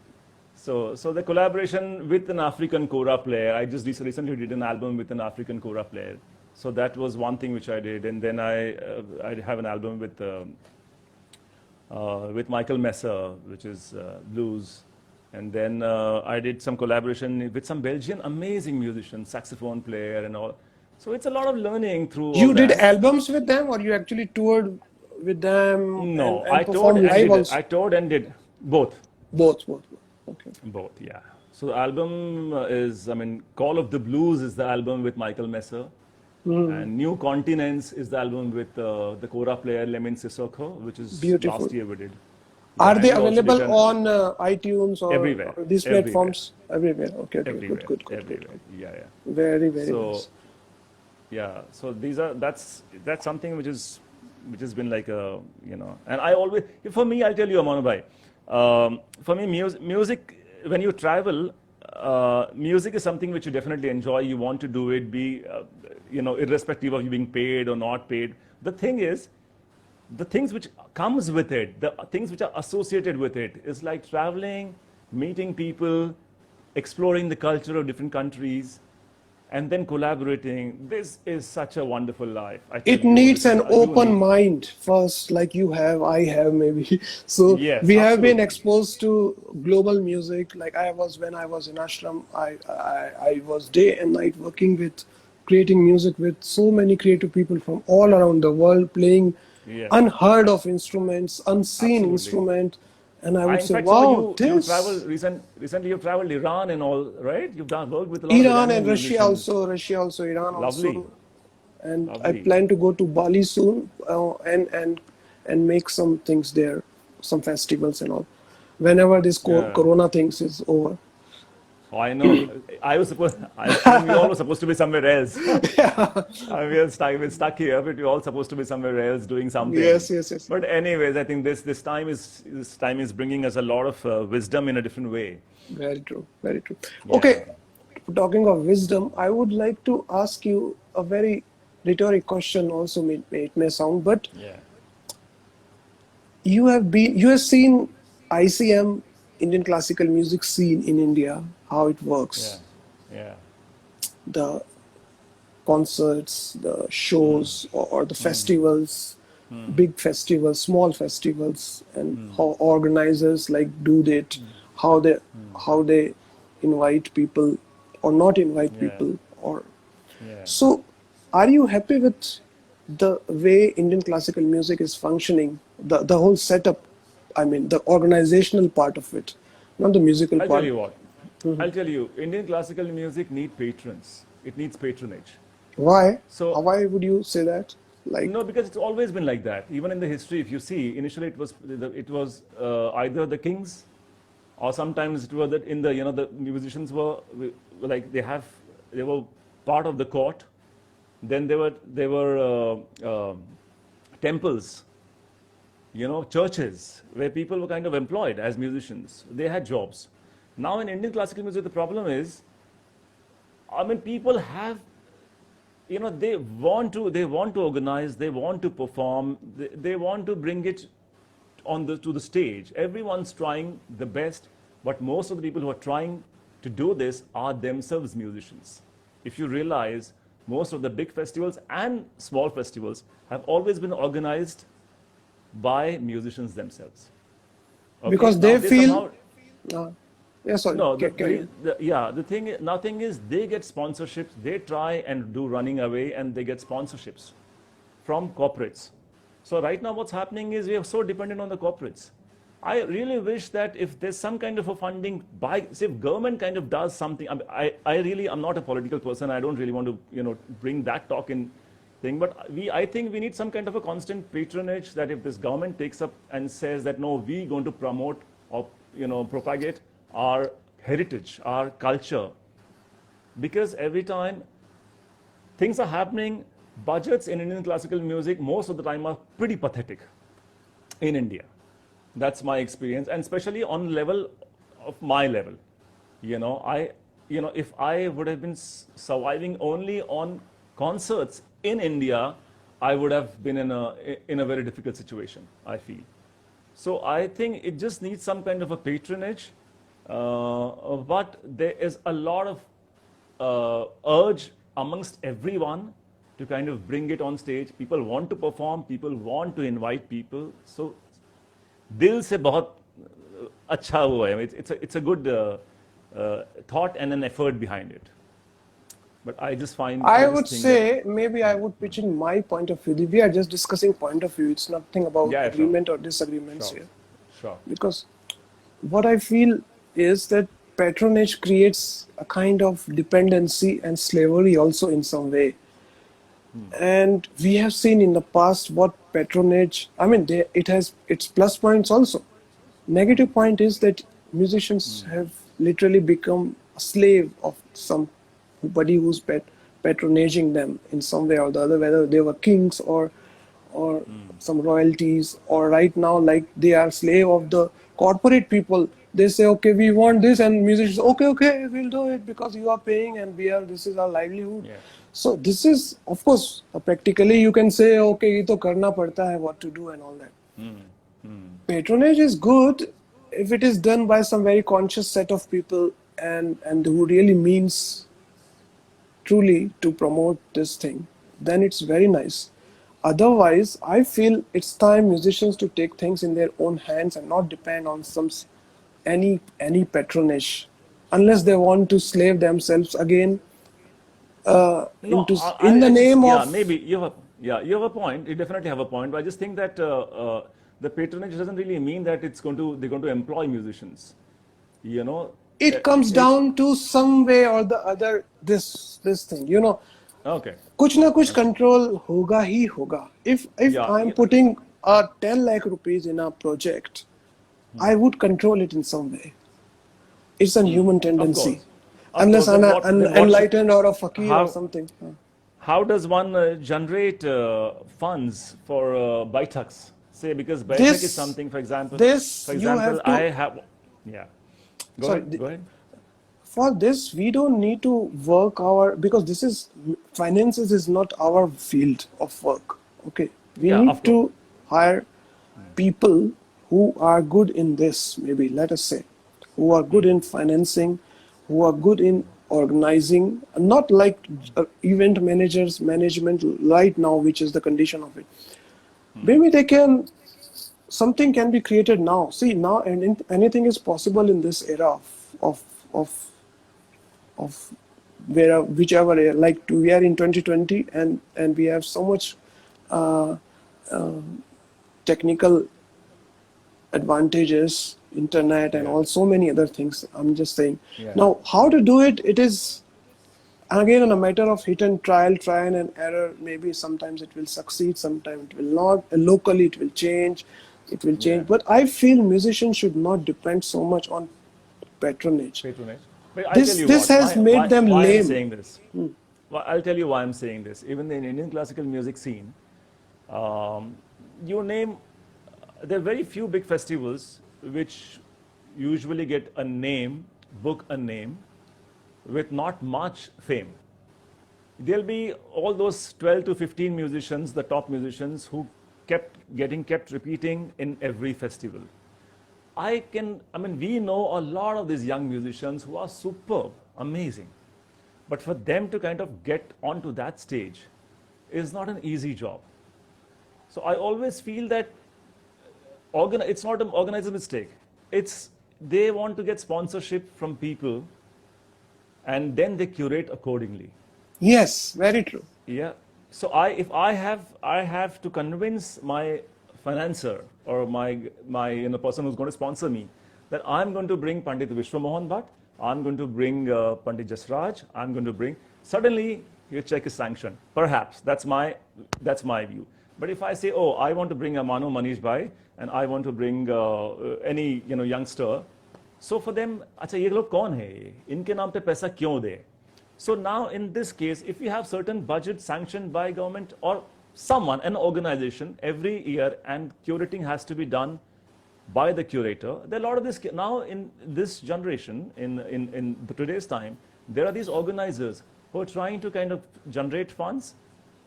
So the collaboration with an African kora player, I just recently did an album with an African kora player. So that was one thing which I did, and then I have an album with Michael Messer, which is blues. And then I did some collaboration with some Belgian amazing musicians, saxophone player and all. So it's a lot of learning through all You did that. albums with them, or you actually toured with them No, and performed live also? I toured and did both. Both. Okay. Both, yeah. So the album is, I mean, Call of the Blues is the album with Michael Messer. And New Continents is the album with the kora player Lemon Sissoko, which is last Beautiful. year we did. Are Yeah, and they we also did available an on iTunes everywhere, or these everywhere, platforms? Everywhere. Okay. everywhere, Good. everywhere. Yeah. Very So nice. yeah, so that's something which has been like a, and I always, for me, I'll tell you, Amano bhai, for me, music, when you travel, music is something which you definitely enjoy. You want to do it, irrespective of you being paid or not paid. The thing is, the things which comes with it, the things which are associated with it, is like traveling, meeting people, exploring the culture of different countries, and then collaborating. This is such a wonderful life. I tell It you, needs this is an a open unique. mind first, like you have, I have maybe. So Yes, we have been absolutely. exposed to global music. Like I was when I was in ashram, I was day and night working with creating music with so many creative people from all around the world playing Yes, unheard of instruments, unseen absolutely. instrument, and I I would in say, fact saw wow, you travel this recently. You've traveled Iran and all, right? You've done worked with a lot of Iran and Iranian musicians. Russia also, Iran Lovely, also, and I lovely. plan to go to Bali soon and make some things there, some festivals and all. Whenever this Yeah. Corona things is over. Oh, I know. I mean, we all were supposed to be somewhere else. I mean, we're stuck here, but we're all supposed to be somewhere else doing something. Yes. But anyways, I think this time is bringing us a lot of wisdom in a different way. Very true. Very true. Yeah. Okay, talking of wisdom, I would like to ask you a very rhetoric question. Also, it may sound, but Yeah. you have seen ICM, Indian classical music scene in India, how it Yeah. works, Yeah. the concerts, the shows, or the festivals, big festivals, small festivals, and how organizers like do that, how they how they invite people or not invite Yeah. people, or Yeah. so. Are you happy with the way Indian classical music is functioning? The whole setup, I mean, the organizational part of it, not the musical I'll tell part. you what. I'll tell you, Indian classical music needs patrons. It needs patronage. Why? So Why would you say that? Like, no, because it's always been like that. Even in the history, if you see, initially it was either the kings, or sometimes it was that in the the musicians were like they were part of the court. Then there were temples, churches where people were kind of employed as musicians. They had jobs. Now in Indian classical music, the problem is, I mean, people have, they want to organize, they want to perform, they want to bring it to the stage. Everyone's trying the best, but most of the people who are trying to do this are themselves musicians. If you realize, most of the big festivals and small festivals have always been organized by musicians themselves. Okay, because now they they feel, somehow, uh, yeah, sorry, no, carry on. the thing, nothing is, they get sponsorships, they try and do running away, and they get sponsorships from corporates. So right now what's happening is we are so dependent on the corporates. I really wish that if there's some kind of a funding by, say, if government kind of does something. I'm not a political person. I don't really want to, bring that talk thing. But I think we need some kind of a constant patronage, that if this government takes up and says that no, we're going to promote or propagate our heritage, our culture, because every time things are happening, budgets in Indian classical music most of the time are pretty pathetic in India. That's my experience, and especially on level of my level. If I would have been surviving only on concerts in India, I would have been in a very difficult situation, I feel. So I think it just needs some kind of a patronage, but there is a lot of urge amongst everyone to kind of bring it on stage. People want to perform, people want to invite people. So दिल से बहुत अच्छा हुआ है. It's a good thought and an effort behind it. But I just find... I would say, maybe I would pitch in my point of view. We are just discussing point of view. It's nothing about agreement or disagreements here. Sure. Because what I feel is that patronage creates a kind of dependency and slavery also in some way. And we have seen in the past what patronage, it has its plus points also. Negative point is that musicians have literally become a slave of somebody who's patronaging them in some way or the other, whether they were kings or some royalties, or right now like they are slave of the corporate people. They say, okay, we want this, and musicians, okay, we'll do it because you are paying and this is our livelihood. Yeah. So this is, of course, practically you can say, okay, ye to karna padta hai, what to do and all that. Patronage is good if it is done by some very conscious set of people and who really means truly to promote this thing. Then it's very nice. Otherwise, I feel it's time musicians to take things in their own hands and not depend on any patronage, unless they want to slave themselves again. Maybe you have a point. You definitely have a point. But I just think that the patronage doesn't really mean that they're going to employ musicians. It comes down to some way or the other. This thing, Okay. कुछ ना कुछ control होगा ही होगा. If I'm putting 10 lakh rupees in a project, I would control it in some way. It's a human tendency. Unless I'm enlightened or a fakir or something. How does one generate funds for Baithaks? Say, because Baithak is something, for example, I have... Yeah. Go ahead. For this, we don't need to work because finances is not our field of work. Okay. We need to hire people who are good in this, maybe, let us say, who are good in financing, who are good in organizing, not like event management right now, which is the condition of it. Maybe something can be created now. See, now anything is possible in this era of whichever era. Like we are in 2020 and we have so much technical advantages, internet and all, so many other things. I'm just saying. Now, how to do it? It is again a matter of trial and error. Maybe sometimes it will succeed, sometimes it will not. Locally, it will change. But I feel musicians should not depend so much on patronage. But This has made them lame. I'm saying this. Well, I'll tell you why I'm saying this. Even in Indian classical music scene, there are very few big festivals which usually get book a name with not much fame. There'll be all those 12 to 15 musicians, the top musicians, who kept repeating in every festival. We know a lot of these young musicians who are superb, amazing. But for them to kind of get onto that stage is not an easy job. So I always feel that it's not an organizer mistake. They want to get sponsorship from people and then they curate accordingly. Yes, very true. Yeah. So if I have to convince my financer or my person who's going to sponsor me that I'm going to bring Pandit Vishwamohan Bhatt, I'm going to bring Pandit Jasraj, I'm going to bring... Suddenly, your check is sanctioned. Perhaps that's my view. But if I say, oh, I want to bring Amano Manish by, and I want to bring any youngster, so for them, अच्छा ये लोग कौन है? इनके नाम पे पैसा क्यों दे? So now in this case, if we have certain budget sanctioned by government or someone, an organization, every year, and curating has to be done by the curator. There are a lot of this now in this generation, in today's time, there are these organizers who are trying to kind of generate funds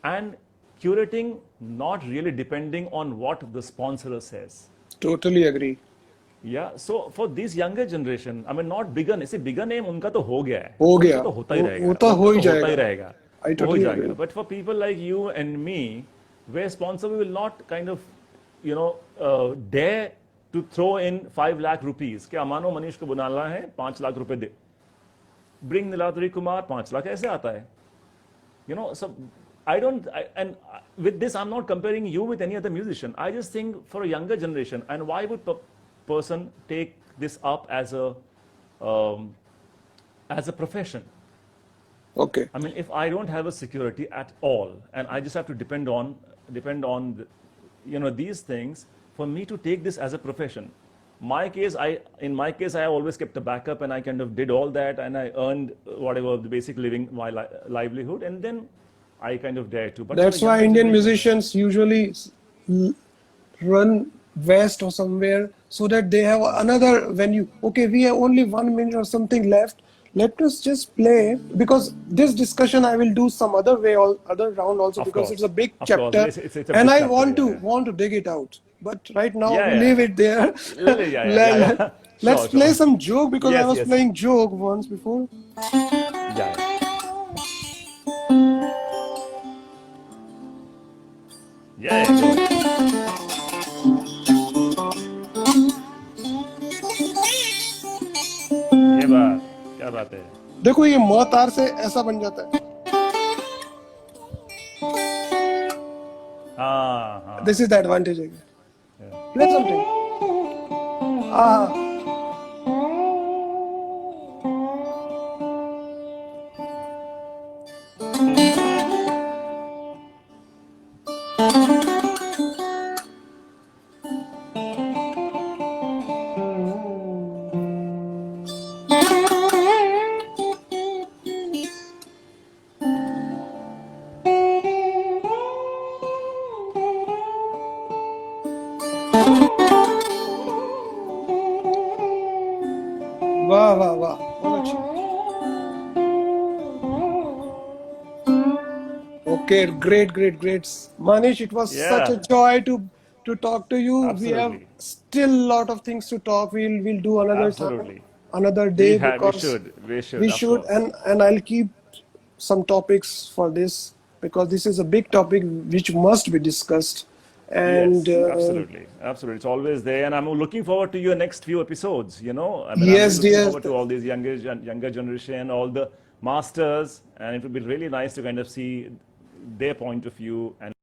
and curating, not really depending on what the sponsor says. Totally agree. Yeah, so for this younger generation, I mean, not bigger, see, bigger name उनका तो हो गया है, हो गया, तो होता ही रहेगा, वो तो हो ही होता ही जाएगा, रहेगा, I totally agree. But for people like you and me, where sponsor will not kind of, dare to throw in 5 lakh rupees कि अमानो मनीष को बुलाना है 5 लाख रुपए दे, bring नीलाद्री कुमार 5 लाख ऐसे आता है, so and with this I'm not comparing you with any other musician. I just think for a younger generation, and why would person take this up as a profession? Okay. I mean, if I don't have a security at all, and I just have to depend on these things for me to take this as a profession. In my case, I always kept a backup, and I kind of did all that, and I earned whatever the basic living, my livelihood, and then I kind of dare to. But that's why Indian musicians usually run west or somewhere, so that they have another venue. Okay, we have only 1 minute or something left. Let us just play, because this discussion I will do some other way, other round also, because it's a big chapter, it's a and big I chapter, want to dig it out. But right now Yeah, we yeah. leave it there. Yeah. Let's Sure, play sure. some joke, because I Yes, was yes. playing joke once before. Yeah. ये बात क्या बात है? देखो ये मोहतार से ऐसा बन जाता है. हाँ. This is the advantage again. Yeah. Play something. वाह वाह वाह, बहुत अच्छी. Okay, great. Manish, it was such a joy to talk to you. Absolutely. We have still a lot of things to talk. We'll do another time, another day, because we should, and I'll keep some topics for this, because this is a big topic which must be discussed. And yes, absolutely, it's always there, and I'm looking forward to your next few episodes. I mean, yes, I'm looking forward to all these younger generation, all the masters, and it would be really nice to kind of see their point of view and